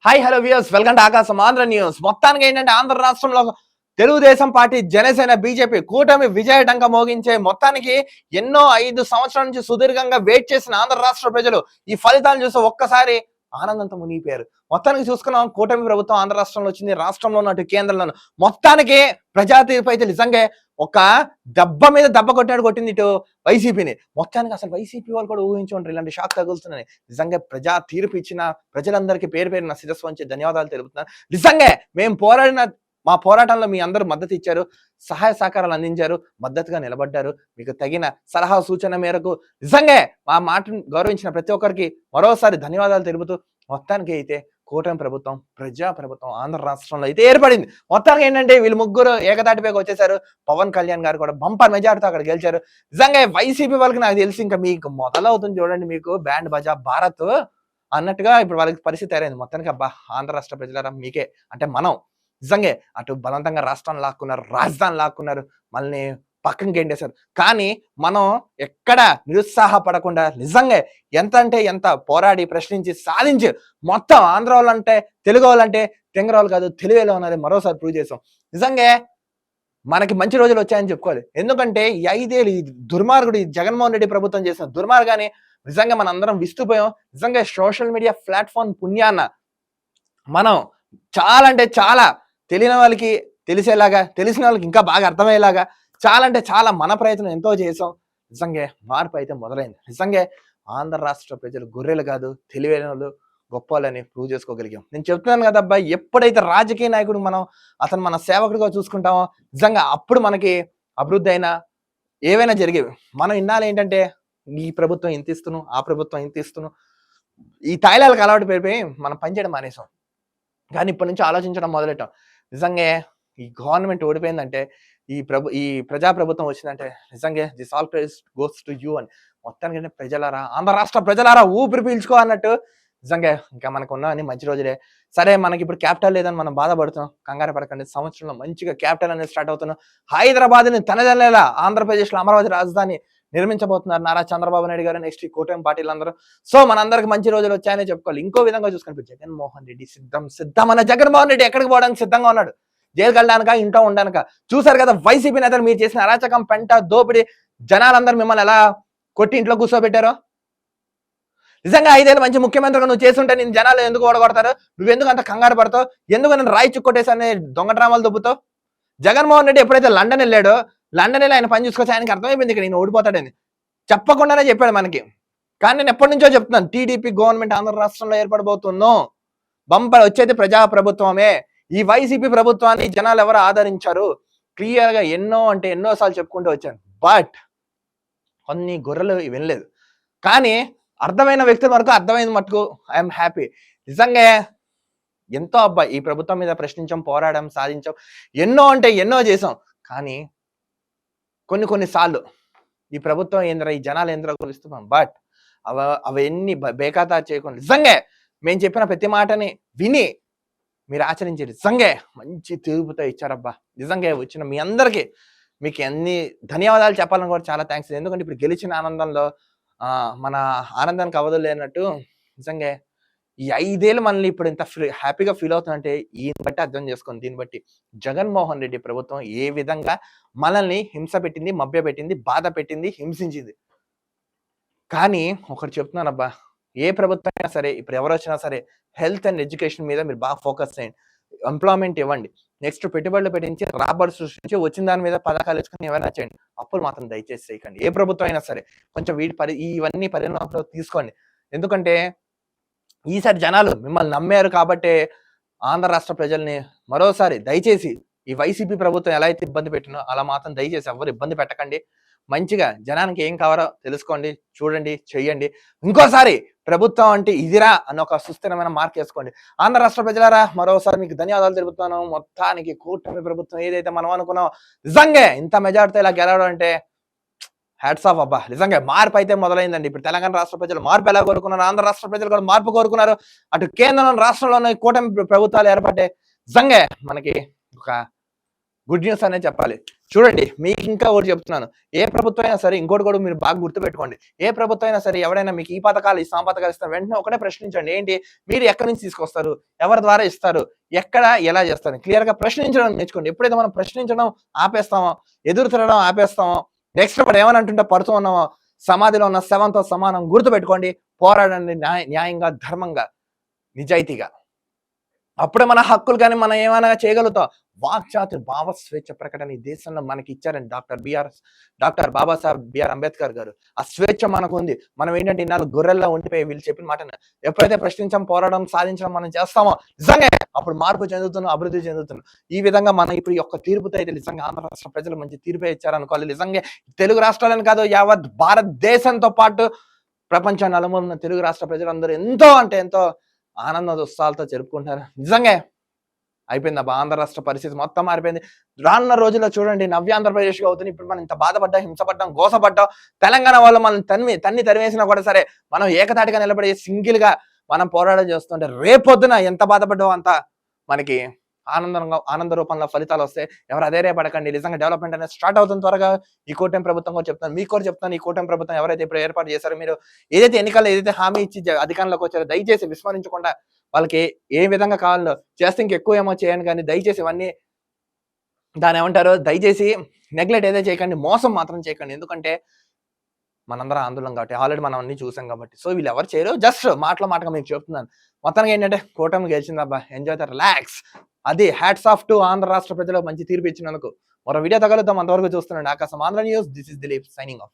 Hi hello viewers, welcome to ఆకాశం Andhra news. మొత్తానికి ఏంటంటే ఆంధ్ర రాష్ట్రంలో తెలుగుదేశం పార్టీ, జనసేన, బీజేపీ కూటమి విజయఢంకా మోగించే మొత్తానికి ఎన్నో 5 సంవత్సరాల నుంచి సుదీర్ఘంగా వెయిట్ చేసిన ఆంధ్ర రాష్ట్ర ప్రజలు ఈ ఫలితాలను చూసి ఒక్కసారి ఆనందంతో మునిగిపోయారు. మొత్తానికి చూసుకున్నాం, కూటమి ప్రభుత్వం ఆంధ్ర రాష్ట్రంలో వచ్చింది, రాష్ట్రంలో ఉన్నట్టు కేంద్రంలో. మొత్తానికి ప్రజా తీర్పు అయితే నిజంగా ఒక దెబ్బ మీద దెబ్బ కొట్టినట్టు కొట్టింది ఇటు వైసీపీని. మొత్తానికి అసలు వైసీపీ వాళ్ళు కూడా ఊహించుకుంటారు ఇలాంటి షాక్ తగులుతున్నాయి. నిజంగా ప్రజా తీర్పు ఇచ్చిన ప్రజలందరికీ పేరు పేరున శిరస్సు వంచి ధన్యవాదాలు తెలుపుతున్నాను. నిజంగా మేము పోరాడిన మా పోరాటంలో మీ అందరూ మద్దతు ఇచ్చారు, సహాయ సహకారాలు అందించారు, మద్దతుగా నిలబడ్డారు. మీకు తగిన సలహా సూచన మేరకు నిజంగా మా మాటను గౌరవించిన ప్రతి ఒక్కరికి మరోసారి ధన్యవాదాలు తెలుపుతూ మొత్తానికి అయితే కూటమి ప్రభుత్వం, ప్రజా ప్రభుత్వం ఆంధ్ర రాష్ట్రంలో అయితే ఏర్పడింది. మొత్తానికి ఏంటంటే వీళ్ళు ముగ్గురు ఏకతాటిపైకి వచ్చేసారు. పవన్ కళ్యాణ్ గారు కూడా బంపర్ మెజార్టీతో అక్కడ గెలిచారు. నిజంగా వైసీపీ వాళ్ళకి నాకు తెలిసి ఇంకా మీకు మొదలవుతుంది చూడండి, మీకు బ్యాండ్ బజా భారత్ అన్నట్టుగా ఇప్పుడు వాళ్ళకి పరిస్థితి తయారైంది. మొత్తానికి అబ్బా ఆంధ్ర రాష్ట్ర ప్రజలారా మీకే అంటే మనం నిజంగా అటు బలవంతంగా రాష్ట్రాన్ని లాక్కున్నారు, రాజధాని లాక్కున్నారు, మళ్ళీ పక్కనకి గెంటేశారు. కానీ మనం ఎక్కడ నిరుత్సాహపడకుండా నిజంగా ఎంత అంటే ఎంత పోరాడి ప్రశ్నించి సాధించి మొత్తం ఆంధ్ర వాళ్ళంటే తెలుగు వాళ్ళంటే తెంగరాళ్ళు కాదు, తెలుగులో ఉన్నది మరోసారి ప్రూవ్ చేసాం. నిజంగా మనకి మంచి రోజులు వచ్చాయని చెప్పుకోవాలి. ఎందుకంటే ఈ 5 ఏళ్ళు ఈ దుర్మార్గుడు ఈ జగన్మోహన్ రెడ్డి ప్రభుత్వం చేసిన దుర్మార్గాన్ని నిజంగా మన అందరం విస్తుపోయాం. నిజంగా సోషల్ మీడియా ప్లాట్ఫామ్ పుణ్యాన్న మనం చాలా అంటే చాలా తెలియని వాళ్ళకి తెలిసేలాగా, తెలిసిన వాళ్ళకి ఇంకా బాగా అర్థమయ్యేలాగా చాలా అంటే చాలా మన ప్రయత్నం ఎంతో చేసాం. నిజంగా మార్పు అయితే మొదలైంది. నిజంగా ఆంధ్ర రాష్ట్ర ప్రజలు గొర్రెలు కాదు, తెలివైన వాళ్ళు, గొప్ప వాళ్ళని ప్రూవ్ చేసుకోగలిగాం. నేను చెప్తున్నాను కదా అబ్బాయి, ఎప్పుడైతే రాజకీయ నాయకుడు మనం అతను మన సేవకుడిగా చూసుకుంటామో నిజంగా అప్పుడు మనకి అభివృద్ధి అయినా ఏవైనా జరిగేవి. మనం ఇన్నాళ్ళు ఏంటంటే ఈ ప్రభుత్వం ఇంత ఇస్తున్నాం, ఆ ప్రభుత్వం ఇంత ఇస్తున్నాం, ఈ తాయిలాలకు అలవాటు పడిపోయి మనం పనిచేయడం మానేసాం. కానీ ఇప్పటి నుంచి ఆలోచించడం మొదలెట్టాం. నిజంగా ఈ గవర్నమెంట్ ఓడిపోయిందంటే, ఈ ప్రజా ప్రభుత్వం వచ్చిందంటే నిజంగా this all prize goes to you అని. మొత్తానికి ప్రజలారా, ఆంధ్ర రాష్ట్ర ప్రజలారా ఊపిరి పీల్చుకో అన్నట్టు. నిజంగా ఇంకా మనకు ఉన్నవన్నీ మంచి రోజులే. సరే, మనకి ఇప్పుడు క్యాపిటల్ లేదని మనం బాధపడుతున్నాం, కంగారు పడకండి. సంవత్సరంలో మంచిగా క్యాపిటల్ అనేది స్టార్ట్ అవుతున్నాం. హైదరాబాద్ని తనదల్లేలా ఆంధ్రప్రదేశ్లో అమరావతి రాజధాని నిర్మించబోతున్నారు నారా చంద్రబాబు నాయుడు గారు, నెక్స్ట్ ఈ కూటమి పార్టీలందరూ. సో మనందరికి మంచి రోజులు వచ్చాయని చెప్పుకోవాలి. ఇంకో విధంగా చూసుకుంటే జగన్మోహన్ రెడ్డి సిద్ధం అన్న జగన్మోహన్ రెడ్డి ఎక్కడికి పోవడానికి సిద్ధంగా ఉన్నాడు? జైలుకి వెళ్ళడానిక, ఇంట్లో ఉండడానిక? చూసారు కదా వైసీపీ నేతలు మీరు చేసిన అరాచకం, పెంట, దోపిడి, జనాలందరూ మిమ్మల్ని ఎలా కొట్టి ఇంట్లో కూర్చోబెట్టారో. నిజంగా 5 ఏళ్ళు మంచి ముఖ్యమంత్రిగా నువ్వు చేస్తుంటే నేను జనాలు ఎందుకు ఓడగొడతారు? నువ్వెందుకు అంత కంగారు పడతావు? ఎందుకు నేను రాయి చుక్కొట్టేసని దొంగ డ్రామాలు దొబ్బుతావు? జగన్మోహన్ రెడ్డి ఎప్పుడైతే లండన్ వెళ్ళాడో, లండన్ వెళ్ళి ఆయన పని చూసుకొచ్చి ఆయనకి అర్థమైపోయింది ఇక్కడ నేను ఓడిపోతాడని. చెప్పకుండానే చెప్పాడు మనకి. కానీ నేను ఎప్పటి నుంచో చెప్తున్నాను, టీడీపీ గవర్నమెంట్ ఆంధ్ర రాష్ట్రంలో ఏర్పడబోతున్నాం. బంపర్ వచ్చేది ప్రజా ప్రభుత్వమే. ఈ వైసీపీ ప్రభుత్వాన్ని జనాలు ఎవరు ఆదరించారు? క్లియర్ గా ఎన్నో అంటే ఎన్నోసార్లు చెప్పుకుంటూ వచ్చాను. బట్ కొన్ని గొర్రెలు వినలేదు. కానీ అర్థమైన వ్యక్తుల వరకు అర్థమైంది మటుకు ఐఎమ్ హ్యాపీ. నిజంగా ఎంతో అబ్బాయి ఈ ప్రభుత్వం మీద ప్రశ్నించాం, పోరాడాం, సాధించాం, ఎన్నో అంటే ఎన్నో చేసాం. కానీ కొన్నిసార్లు ఈ ప్రభుత్వం ఏంద్రా, ఈ జనాలు ఏంద్రా కొలుస్తున్నాం. బట్ అవన్నీ బేఖాతా చేయకుండా నిజంగా మేము చెప్పిన ప్రతి మాటని విని మీరు ఆచరించేది నిజంగా మంచి తీర్పుతో ఇచ్చారబ్బా. నిజంగా వచ్చిన మీ అందరికీ మీకు ఎన్ని ధన్యవాదాలు చెప్పాలని కూడా చాలా థ్యాంక్స్. ఎందుకంటే ఇప్పుడు గెలిచిన ఆనందంలో మన ఆనందానికి అవధులు లేనట్టు నిజంగా ఈ 5 ఏళ్ళు మనల్ని ఇప్పుడు ఇంత హ్యాపీగా ఫీల్ అవుతుందంటే ఈయన బట్టి అర్థం చేసుకోండి. దీన్ని బట్టి జగన్మోహన్ రెడ్డి ప్రభుత్వం ఏ విధంగా మనల్ని హింస పెట్టింది, మభ్య పెట్టింది, బాధ పెట్టింది, హింసించింది. కానీ ఒకటి చెప్తున్నానబ్బా, ఏ ప్రభుత్వం అయినా సరే, ఇప్పుడు ఎవరు వచ్చినా సరే, హెల్త్ అండ్ ఎడ్యుకేషన్ మీద మీరు బాగా ఫోకస్ చేయండి. ఎంప్లాయ్మెంట్ ఇవ్వండి. నెక్స్ట్ పెట్టుబడులు పెట్టించి, రాబడి సృష్టించి, వచ్చిన దాని మీద పథకాలు వేసుకుని ఏమైనా చేయండి. అప్పులు మాత్రం దయచేసి చేయకండి. ఏ ప్రభుత్వం అయినా సరే కొంచెం ఇవన్నీ పరిణామంలో తీసుకోండి. ఎందుకంటే ఈసారి జనాలు మిమ్మల్ని నమ్మారు కాబట్టి ఆంధ్ర రాష్ట్ర ప్రజల్ని మరోసారి దయచేసి ఈ వైసీపీ ప్రభుత్వం ఎలా అయితే ఇబ్బంది పెట్టినో అలా మాత్రం దయచేసి ఎవరు ఇబ్బంది పెట్టకండి. మంచిగా జనానికి ఏం కావాలో తెలుసుకోండి, చూడండి, చెయ్యండి. ఇంకోసారి ప్రభుత్వం అంటే ఇదిరా అన్న ఒక సుస్థిరమైన మార్క్ వేసుకోండి. ఆంధ్ర రాష్ట్ర ప్రజలారా మరోసారి మీకు ధన్యవాదాలు తెలుపుతున్నాను. మొత్తానికి కూటమి ప్రభుత్వం ఏదైతే మనం అనుకున్నాం నిజంగా ఇంత మెజార్టీతో ఇలా గెలవడం అంటే హ్యాట్స్ ఆఫ్ అబ్బా. నిజంగా మార్పు అయితే మొదలైందండి. ఇప్పుడు తెలంగాణ రాష్ట్ర ప్రజలు మార్పు ఎలా కోరుకున్నారు, ఆంధ్ర రాష్ట్ర ప్రజలు కూడా మార్పు కోరుకున్నారు. అటు కేంద్రంలో, రాష్ట్రంలోని కూటమి ప్రభుత్వాలు ఏర్పడ్డాయి. నిజంగా మనకి ఒక గుడ్ న్యూస్ అనే చెప్పాలి. చూడండి, మీకు ఇంకా ఒకటి చెప్తున్నాను. ఏ ప్రభుత్వం అయినా సరే, ఇంకోటి కూడా మీరు బాగా గుర్తుపెట్టుకోండి. ఏ ప్రభుత్వం అయినా సరే ఎవరైనా మీకు ఈ పథకాలు ఆ పథకాలు ఇస్తారు, వెంటనే ఒకటే ప్రశ్నించండి. ఏంటి? మీరు ఎక్కడి నుంచి తీసుకొస్తారు? ఎవరి ద్వారా ఇస్తారు? ఎక్కడ ఎలా చేస్తారు? క్లియర్ గా ప్రశ్నించడం నేర్చుకోండి. ఎప్పుడైతే మనం ప్రశ్నించడం ఆపేస్తామో, ఎదురు తిరగడం ఆపేస్తామో, నెక్స్ట్ ఇప్పుడు ఏమని అంటుంటే పడుతూ ఉన్నామో, సమాధిలో ఉన్న శవంతో సమానం. గుర్తుపెట్టుకోండి, పోరాడండి న్యాయంగా, ధర్మంగా, నిజాయితీగా. అప్పుడే మన హక్కులు కానీ మనం ఏమైనా చేయగలుగుతాం. వాక్చాతు భావ స్వేచ్ఛ ప్రకటన ఈ దేశంలో మనకి ఇచ్చారండి డాక్టర్ బాబాసాహెబ్ బిఆర్ అంబేద్కర్ గారు. ఆ స్వేచ్ఛ మనకు ఉంది. మనం ఏంటంటే ఇన్నాళ్ళు గొర్రెల్లా ఉండిపోయి వీళ్ళు చెప్పిన మాటను ఎప్పుడైతే ప్రశ్నించాం, పోరాటం సాధించడం మనం చేస్తామో, నిజంగా అప్పుడు మార్పు చెందుతున్నాం, అభివృద్ధి చెందుతున్నాం. ఈ విధంగా మనం ఇప్పుడు ఈ యొక్క తీర్పుతో అయితే నిజంగా ఆంధ్ర రాష్ట్ర ప్రజలు మంచి తీర్పే ఇచ్చారనుకోవాలి. నిజంగా తెలుగు రాష్ట్రాలను కాదు, యావత్ భారతదేశంతో పాటు ప్రపంచ నలుమూలన తెలుగు రాష్ట్ర ప్రజలందరూ ఎంతో అంటే ఎంతో ఆనంద ఉత్సాహాలతో జరుపుకుంటారు. నిజంగా అయిపోయింది ఆంధ్ర రాష్ట్ర పరిస్థితి మొత్తం మారిపోయింది. రానున్న రోజుల్లో చూడండి, నవ్యాంధ్రప్రదేశ్గా అవుతుంది. ఇప్పుడు మనం ఇంత బాధపడ్డాం, హింసపడ్డాం, గోసపడ్డాం. తెలంగాణ వాళ్ళు మనం తన్ని తరివేసినా కూడా సరే, మనం ఏకతాటిగా నిలబడి సింగిల్ గా మనం పోరాటం చేస్తుంటే రేపొద్దున ఎంత బాధపడ్డాం అంత మనకి ఆనంద రూపంలో ఫలితాలు వస్తాయి. ఎవరు అదే పడకండి. నిజంగా డెవలప్మెంట్ అనేది స్టార్ట్ అవుతుంది త్వరగా. ఈ కూటమి ప్రభుత్వం కూడా చెప్తాను, మీకు కూడా చెప్తాను. ఈ కూటమి ప్రభుత్వం ఎవరైతే ఇప్పుడు ఏర్పాటు చేశారో, మీరు ఏదైతే ఎన్నికల్లో ఏదైతే హామీ ఇచ్చి అధికారంలోకి వచ్చారో, దయచేసి విస్మరించకుండా వాళ్ళకి ఏ విధంగా కావాలో చేస్తే ఇంకెక్కువ ఏమో చేయండి. కానీ దయచేసి ఇవన్నీ దాని ఏమంటారు, దయచేసి నెగ్లెక్ట్ ఏదైతే చేయకండి, మోసం మాత్రం చేయకండి. ఎందుకంటే మనందరం ఆందోళన కాబట్టి, ఆల్రెడీ మనం అన్ని చూసాం కాబట్టి. సో వీళ్ళు ఎవరు చేయరు, జస్ట్ మాటగా మీకు చెప్తున్నాను. మొత్తానికి ఏంటంటే కూటమి గెలిచిందబ్బా, ఎంజాయ్ ద రిలాక్స్. అది హ్యాట్స్ ఆఫ్ టు ఆంధ్ర రాష్ట్ర ప్రజలకు మంచి తీర్పు ఇచ్చినందుకు. మరో వీడియో తగలుద్దాం. అంతవరకు చూస్తున్నాండి ఆకాశం Andhra news. This is Dilip signing off.